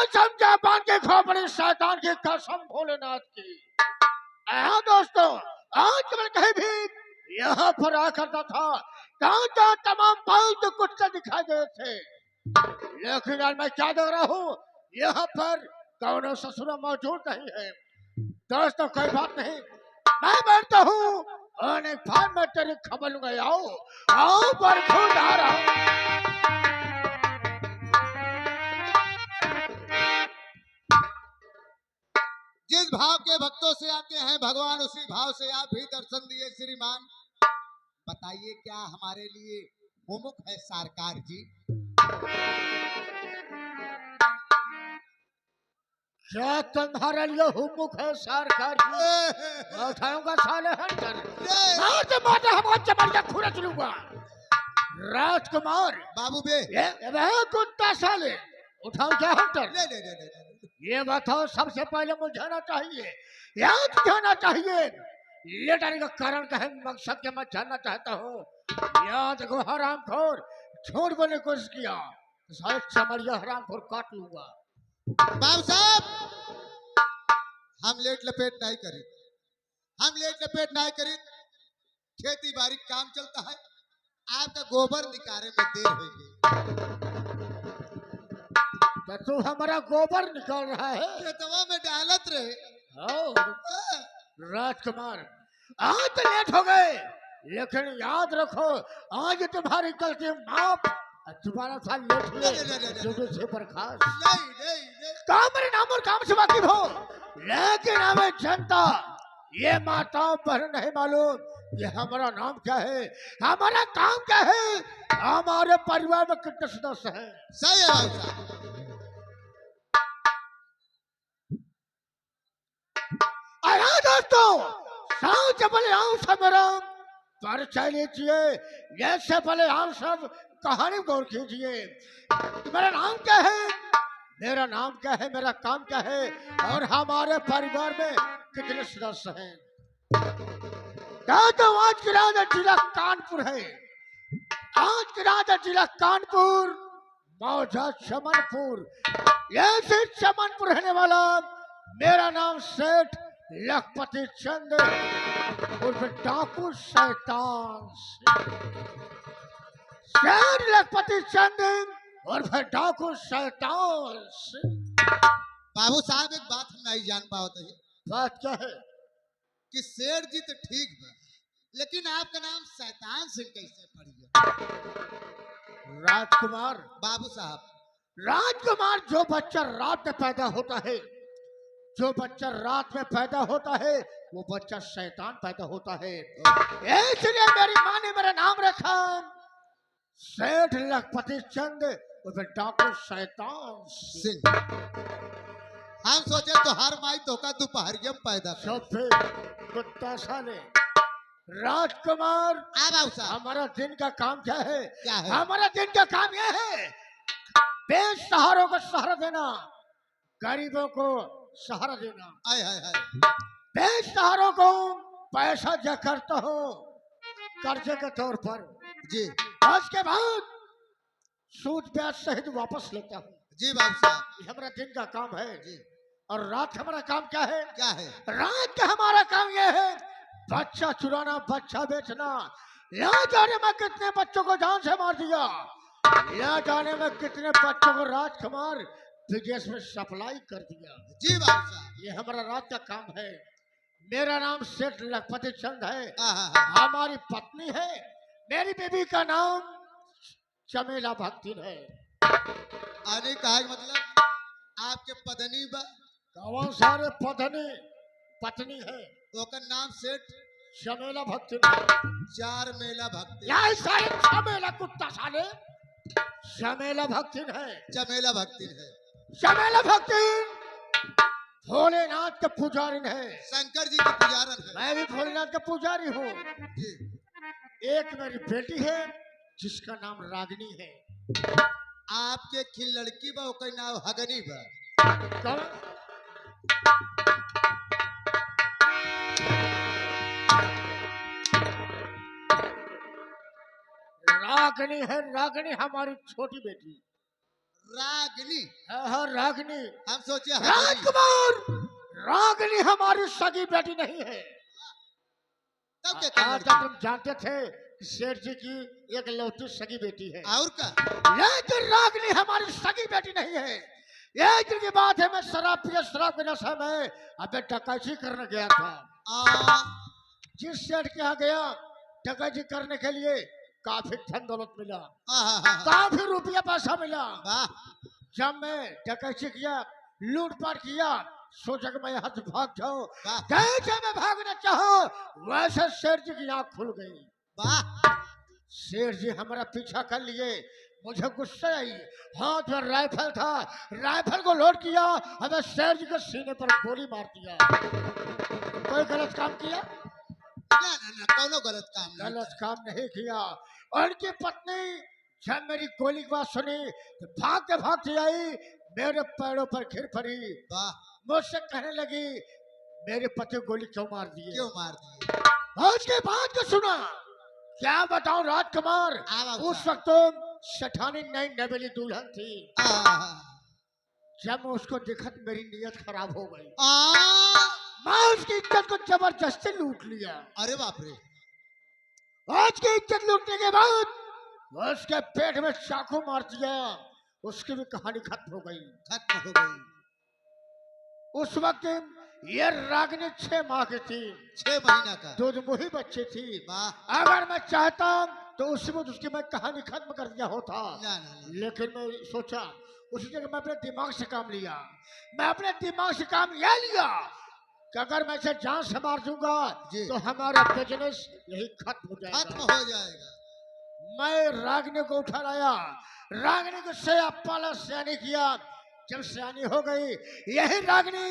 समझा पान के खोपड़ी शैतान की कसम भोलेनाथ की। हाँ दोस्तों, आज मैं कहीं भी यहाँ पर आ करता था, जहाँ तमाम पालतू कुत्ते दिखाई दे थे, लेकिन आज मैं क्या देख रहा हूँ, यहाँ पर कौन ससुर मौजूद नहीं है। दोस्तों कोई बात नहीं, मैं बैठता हूँ और एक बार मैं तेरी खबर लूंगा। आओ आओ पर खुद आ रहा हूँ। जिस भाव के भक्तों से आते हैं भगवान, उसी भाव से आप भी दर्शन दिए श्रीमान। बताइए क्या हमारे लिए मुमुख है सरकार जी? क्या तुम्हारे लिए हुमुक है सरकार जी? उठाऊंगा साले हंटर, मारते मारते हमारा चमड़िया खुरा चलूंगा। राजकुमार बाबू बे, ये कुत्ता साले, उठाओ क्या हंटर? ले। ये बताओ, सबसे पहले मुझे ना चाहिए, याद जाना चाहिए लेटने का कारण क्या है, मकसद क्या मैं जानना चाहता हूँ। याद को हरामखोर झूठ बोलने की कोशिश किया तो सारे चमड़िया हरामखोर काट लूंगा। बाबू साहब, हम लेट लपेट नहीं करी, हम लेट लपेट नहीं करी। खेती बाड़ी काम चलता है, आपका गोबर निकाले में देर हो गई। तो तू हमारा गोबर निकाल रहा है? खेतवा में डालत रहे। राजकुमार, आज तो लेट हो गए, लेकिन याद रखो आज तुम्हारी गलती माफ। दोबारा साल लेट हुए से बर्खास्त नहीं। काम मेरे नाम और काम से वाकिफ हो, लेकिन हमें जनता ये माताओं पर नहीं मालूम कि हमारा नाम क्या है, हमारा काम क्या है, हमारे परिवार में कितने सदस्य हैं। सही है बाबू साहब। दोस्तों, सबसे पहले आप सब मेरा परिचय लीजिए, जैसे पहले आप सब कहानी गौर कीजिए। मेरा नाम क्या है, मेरा नाम क्या है, मेरा काम क्या है, और हमारे परिवार में कितने सदस्य हैं। तो आज की राजधानी जिला कानपुर है, आज की राजधानी जिला कानपुर, मौजा चमनपुर। ऐसे चमनपुर रहने वाला मेरा नाम सेठ लखपति चंद उर्फ डाकू शैतान। शेर लखपति चंद उर्फ डाकू शैतान। बाबू साहब, एक बात हम नहीं जान पाते हैं। बात क्या है? कि शेर जी तो ठीक है, लेकिन आपका नाम शैतान सिंह कैसे पड़ गया? राजकुमार, बाबू साहब, राजकुमार जो बच्चा रात में पैदा होता है, जो बच्चा रात में पैदा होता है, वो बच्चा शैतान पैदा होता है। इसलिए मेरी माँ ने मेरा नाम रखा सेठ लखपति चंद उर्फ डाकू शैतान सिंह। हम सोचे तो हर माई तो का दोपहरिया में पैदा कुत्ता साले। राजकुमार, बाबू साहब, हमारा दिन का काम क्या है? क्या है? हमारा दिन का काम यह है बेसहारों को सहारा देना, गरीबों को सहारा देना। आय हाय हाय। बेसहारों को पैसा दिया करता हूँ कर्जे के तौर पर जी। उसके बाद सूद ब्याज सहित वापस लेता हूँ। जी बाबू साहब, ये हमारा दिन का काम है जी। और रात का हमारा काम क्या है? क्या है? रात का हमारा काम यह है बच्चा चुराना, बच्चा बेचना। यहाँ जाने में कितने बच्चों को जान से मार दिया, यहाँ जाने में कितने बच्चों को राजकुमार विदेश में सप्लाई कर दिया। जी बाबू साहब, ये हमारा रात का काम है। मेरा नाम सेठ लखपति चंद है, हमारी पत्नी है, मेरी बीवी का नाम चमेला भक्ति है। आने का मतलब आपके पत्नी बा? कौन सारे पत्नी है, ओकर नाम सेठ चमेला भक्ति। चार मेला भक्ति। यार सारे चमेला कुत्ता साले, चमेला भक्ति है, चमेला भक्ति है। चमेला भक्ति भोलेनाथ का पुजारी है, शंकर जी के पुजारन है। मैं भी भोलेनाथ का पुजारी हूँ। एक मेरी बेटी है जिसका नाम रागिनी है। आपके खिल लड़की बा, ओकर नाम हगनी बा। रागनी है, रागनी हमारी छोटी बेटी। रागनी? हाँ रागनी। हम सोचे राजकुमार, रागनी हमारी सगी बेटी नहीं है। तब क्या आज तक तुम जानते थे कि सेठ जी की एक लौटी सगी बेटी है, और का? लेकिन रागनी हमारी सगी बेटी नहीं है। एक दिन की बात है, मैं शराब के नशे में अबे डकैती करने गया था। जिस सेठ के यहाँ गया डकैती करने के लिए, काफी धन दौलत मिला, काफी रुपया पैसा मिला। जब मैं डकैती किया, लूटपाट किया, सोचा कि मैं यहाँ से भाग जाऊं। जैसे मैं भागना चाहूं, वैसे शेर जी की आंख खुल गई। शेर जी हमारा पीछा कर लिए। मुझे गुस्सा आई, हाथ में राइफल था, राइफल को लोड किया, हमें शेर जी के सीने पर गोली मार दिया। कोई गलत काम किया? ना, कोनो गलत काम नहीं किया। उनकी पत्नी जब मेरी गोली की बात सुनी तो भागते आई, मेरे पैरों पर गिर पड़ी। मुझसे कहने लगी, मेरे पति गोली क्यों मार दिए? उसके बाद को सुना, क्या बताऊं राजकुमार, उस वक्त तो सेठानी नई नवेली दुल्हन थी। जब मैं उसको देखा तो मेरी नीयत खराब हो गई। मैं उसकी इज्जत को जबरदस्ती लूट लिया। अरे बाप रे! आज की इज्जत लूटने के बाद उसके पेट में चाकू मार दिया। उसकी भी कहानी खत्म हो गई। उस वक्त ये रागनी 6 माह की थी, 6 महीना का दूध मुही बच्ची थी। अगर मैं चाहता तो उसी वक्त उसकी मैं कहानी खत्म कर दिया होता। लेकिन मैं सोचा, उसी जगह मैं अपने दिमाग से काम लिया। मैं अपने दिमाग से काम यह लिया कि अगर मैं इसे जान से मार दूंगा तो हमारा बिजनेस यही खत्म हो जाएगा। मैं रागनी को उठा लाया, रागनी को सया पाला, सयानी किया। जब सयानी हो गई, यही रागनी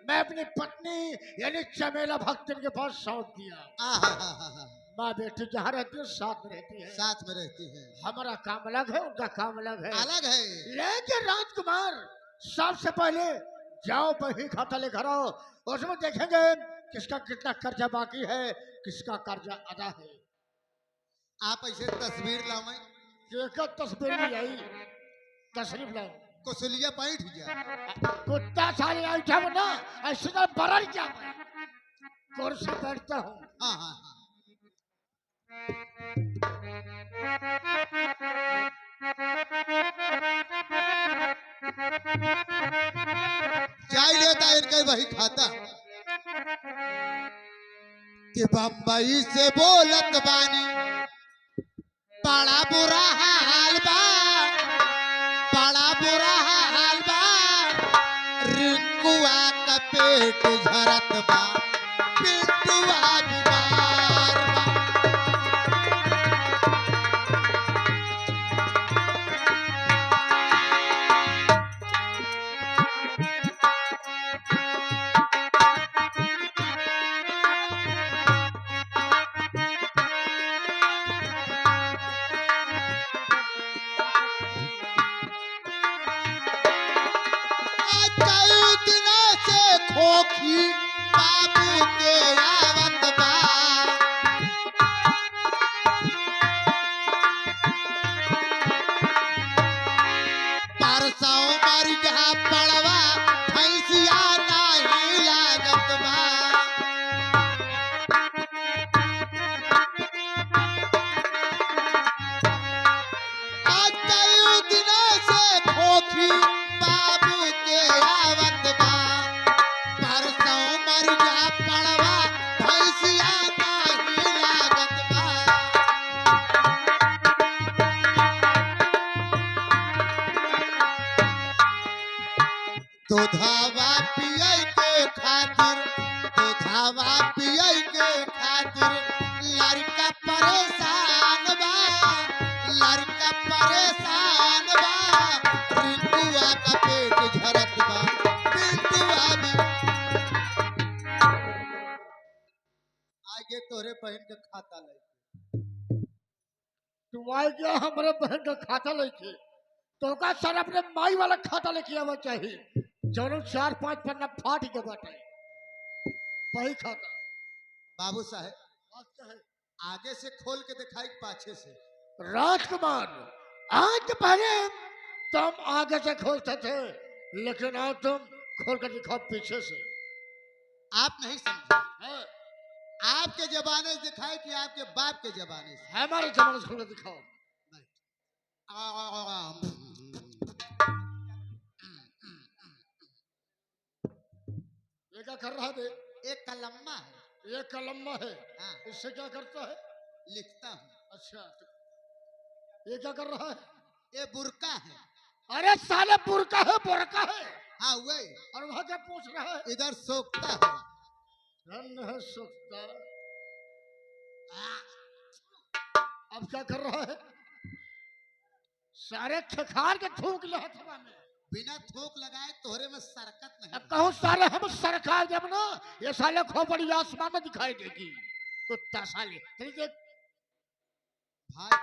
मैं अपनी पत्नी यानी चमेला भक्तन के पास सौंप दिया। माँ बेटी जहाँ रहती है साथ में रहती है। हमारा काम अलग है, उनका काम अलग है। लेकिन राजकुमार, सबसे पहले जाओ बही खाता लेकर आओ, उसमें देखेंगे किसका कितना कर्जा बाकी है, किसका कर्जा अदा है। आप ऐसे तस्वीर लाओ, तस्वीर नहीं आई, तशरीफ लाओ। कुशलिया बैठ जा, कुत्ता साले ऐठा ना, ऐसे ना बरल क्या, कुर्सी बैठता हूँ। चाय लेता इनका वही खाता कि बम्बई से बोलत बानी, बड़ा बुरा हाल बा, बड़ा बुरा हाल बा, रिंकुआ का पेट झरत बा, पिंटुआ बीमार बा। खोखी बाबू के आवत बा, परसों मर जा पड़वा, भैंसिया नहीं लागत बा। आज कई दिनों से खोखी बाबू के आवत बा, परसों मर जा पड़वा, भैंसिया नहीं लागत बा। दूधावा पियै के खातिर, दूधावा पियै के खातिर लड़का परेशान बा, लड़का परेशान बा, रिंकुआ का पेट झरत बा, पिंटुआ भी। आगे तोरे बहन के खाता ले, तुम आए क्या हमारे बहन का खाता लेके? तो का सर अपने माई वाला खाता लेके आवा चाहिए, जो 4-5 पन्ना फाट के बाटे वही खाता। बाबू साहब आगे से खोल के दिखाई, पाछे से राजकुमार, आज तो पहले तुम आगे से खोलते थे, लेकिन आज तुम खोल कर दिखाओ पीछे से। आप नहीं समझे, है, आपके जमाने से दिखाए कि आपके बाप के जमाने से। हमारे जमाने से खोल कर दिखाओ। ये क्या कर रहा है बे? एक कलम्मा है। ये कलम्मा है। हाँ, इससे क्या करता है? लिखता हूँ। अच्छा, ये क्या कर रहा है? ये बुरका है। अरे साले बुरका है, बुरका है। हाँ वही, और वहां क्या पूछ रहा है? इधर सोखता है। धन है सुखता। अब क्या कर रहा है? सारे खखार के थूक ले हथवा में। बिना थोक लगाए तोहरे में सरकत नहीं। अब कहूँ साले हम सरकार जब ना, ये साले खोपड़ी आसमान में दिखाई देगी। कुत्ता साले, चलिए देख। भाई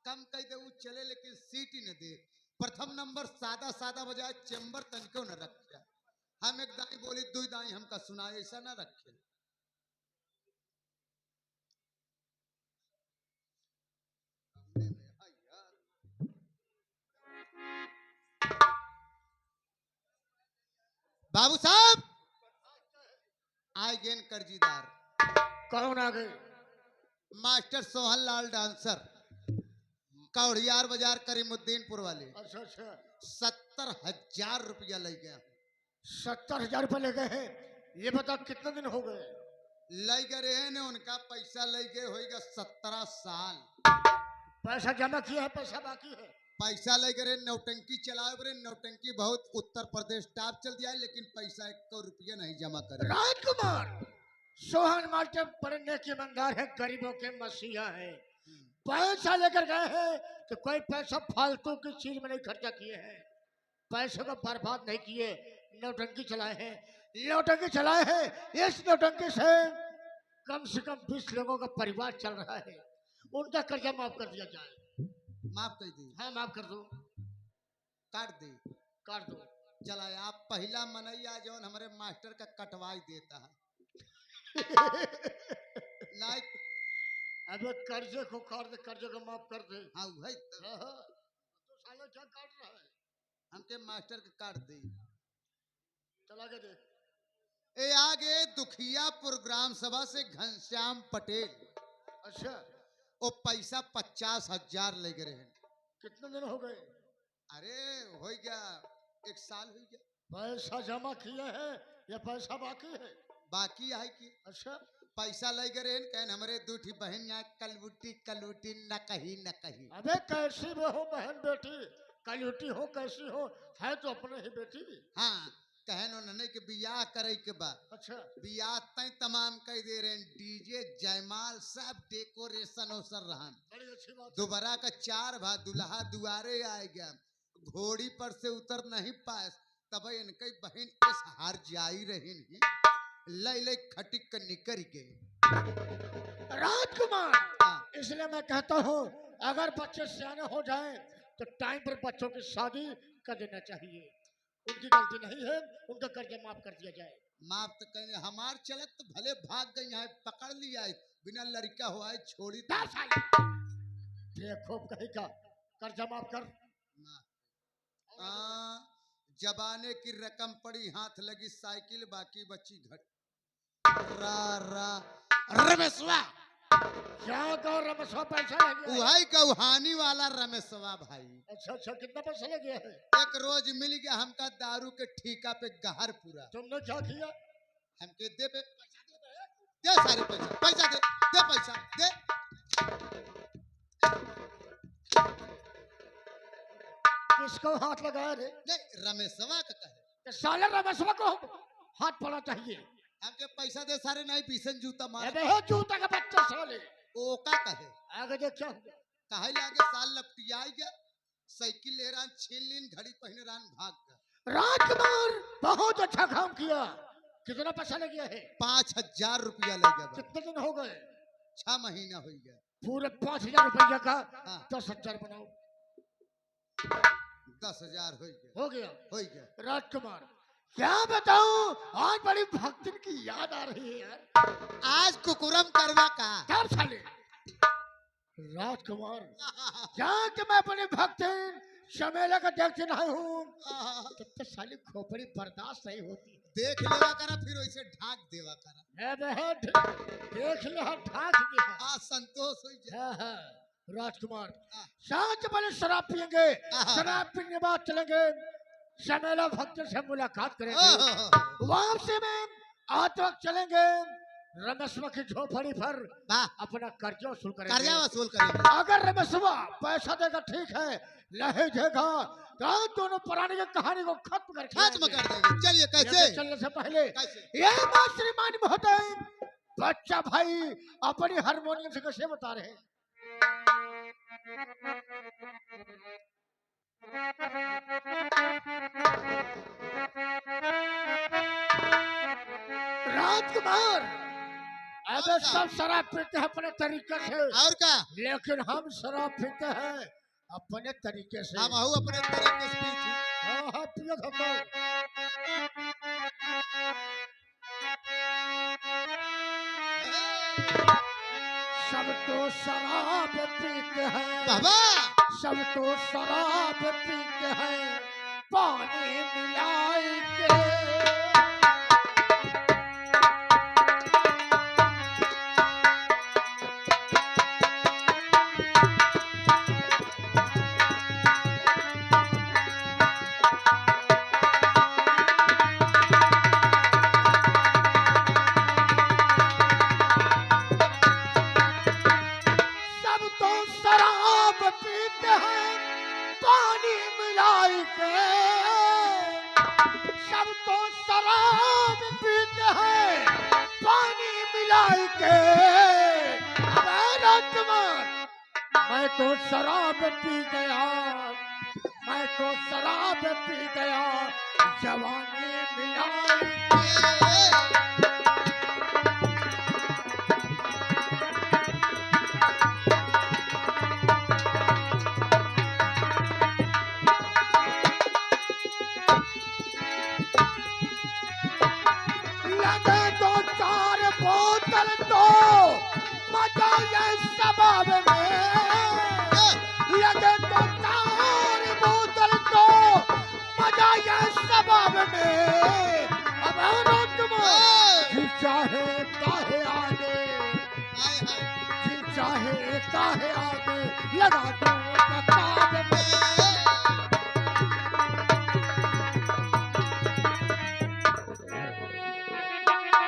कम कह दे वो चले, लेकिन सीट ही न दे। प्रथम नंबर सादा सादा बजाय चेंबर तनिको न रखे। हम एक दाई बोली दो दाई हमका सुनाए, ऐसा न रखे। बाबू साहब आए गेन कर्जीदार, कौन आ गए? मास्टर सोहन लाल डांसर, कौड़ियार बाजार करीमुद्दीनपुर वाले। अच्छा अच्छा, 70,000 रुपया ले गया। 70,000 रुपए ले गए हैं। ये बता कितने दिन हो गए? ले गए ने उनका पैसा ले गए होगा 17 साल। पैसा जमा किया है, पैसा बाकी है? पैसा ले गए नौटंकी चलाए बरे, नौटंकी बहुत उत्तर प्रदेश टॉप चल दिया है, लेकिन पैसा 1 रुपया नहीं जमा करे। राजकुमार, सोहन मास्टर बड़े नेक ईमानदार है, गरीबों के मसीहा है। पैसा लेकर गए हैं तो कोई पैसा फालतू की चीज में नहीं खर्चा किए हैं, पैसे को बर्बाद नहीं किए। नौटंकी चलाए हैं, नौटंकी चलाए हैं। इस नौटंकी से कम से कम 20 लोगों का परिवार चल रहा है। उनका कर्जा माफ कर दिया जाए। माफ कर दी, हाँ माफ कर दो, काट दी। काट दो। चला आप पहला मनैया जौन हमारे मास्टर का कटवाई देता है। नहीं, अबे कर्जे को काट दे, कर्जे को माफ कर दे। हाँ वही तो। हाँ, हाँ। तो साला क्या काट रहा है? हमके मास्टर का काट दी। चला के देख। ए आगे दुखियापुर ग्राम सभा से घनश्याम पटेल, अच्छा, वो पैसा 50,000 ले गए हैं। कितने दिन हो गए? अरे हो गया 1 साल हो गया। पैसा जमा किए हैं या पैसा बाकी है? बाकी है कि अच्छा, पैसा ले गए हैं। कहन हमारे दूठी बहन यहाँ कलवुटी कलवुटी न कही न कही। अबे कैसी भी हो बहन बेटी, कलयुटी हो कैसी हो, है तो अपने ही बेटी। हाँ, कहन उन्होंने कि बियाह करे के बाद अच्छा, बियाह तय तमाम कह दे रहे हैं, डीजे जयमाल सब डेकोरेशन ओसर रहन। बड़ी अच्छी बात। दोबारा का 4 भा दुल्हा दुआरे आए गया, घोड़ी पर से उतर नहीं पाए, तब इनके बहन इस हार जाई रही लई लई खटिक कर निकल गए। राजकुमार, हाँ, इसलिए मैं कहता हूँ अगर बच्चे सियाने हो जाएं तो टाइम पर बच्चों की शादी कर देना चाहिए। उनकी गलती नहीं है, उनका कर्जा माफ कर दिया जाए। माफ तो कहेंगे हमार चलत तो भले भाग गई है, पकड़ लिया है, बिना लड़का हुआ है छोड़ी क्या साले? देखो कहीं का कर्जा माफ कर। जबाने की रकम पड़ी, हाथ लगी साइकिल, बाकी बच्ची घट। रा रा रमेशवा, क्या कहो रमेशवा, पैसा लगे? उहाई का उहानी वाला रमेशवा भाई। अच्छा अच्छा, कितना पैसा लग गया है? एक रोज मिल गया हमका दारू के ठीका पे गहर पूरा। तुमने क्या किया? हमके दे पे पैसा दे सारे पैसा, पैसा दे पैसा दे। किसको हाथ लगाया रे? नहीं रमेशवा का कहे, कि साले रमेशवा को हाथ पड़ा चाहिए। हमके पैसा दे सारे, नहीं पीसन जूता मार। अबे है जूता का बच्चा साले। ओ का कहे, आगे देख क्या हुआ? कहे लागे साल लपटिया गया, साइकिल ले रहा छीन लीन, घड़ी पहने रहा भाग गया। राजकुमार, बहुत अच्छा काम किया। कितना पैसा लग गया है? 5,000 रुपया ले गया। कितने दिन हो गए? 6 महीना हो गया। पूरे 5,000 रुपया का हाँ। 10,000 बनाओ। 10,000 हो गया। हो गया। हो गया। राजकुमार, क्या बताऊं, आज बड़ी भक्ति की याद आ रही है यार। आज कुकुरम करवा का क्या साले? राजकुमार जहाँ कि मैं अपने भक्त शमेला का देखते नहीं हूँ तब तक साली खोपड़ी बर्दाश्त नहीं होती। देख लेवा करा फिर वैसे ढाक देवा करा। देख ले ठाक दिया। हाँ संतोष हो जाए। हाँ हाँ राजकुमार हाँ। शांत पहले शराब पियेंगे, हाँ। शराब पीने के बाद चलेंगे शमेला भक्त से मुलाकात करेंगे। वहां से में आज वक्त चलेंगे रमेशवा की झोपड़ी पर अपना कर्जा वसूल करेंगे। कर्जा वसूल करेंगे। अगर रमेशवा पैसा देगा ठीक है, नहीं देगा तो दोनों पुरानी की कहानी को खत्म कर देंगे। चलिए कैसे? चलने से पहले कैसे? ये बात श्रीमान महोदय बच्चा भाई अपनी हारमोनियम से कैसे बता रहे हैं। राजकुमार अब सब शराब पीते हैं अपने तरीके से। और क्या? लेकिन हम शराब पीते हैं अपने तरीके से। हम अपने तरीके से पीते। हाँ हाँ पियो धक्का। सब तो शराब पीते हैं बाबा, सब तो शराब पीते हैं पानी मिलाई के। मैं तो शराब पी गया, मैं तो शराब पी गया जवानी मिलाई। लगे दो चार बोतल तो मजा ये शबाब में। लगे दो चार बोतल तो मजा ये शबाब में। अब जी चाहे काहे आगे, जी चाहे काहे आगे लगा दो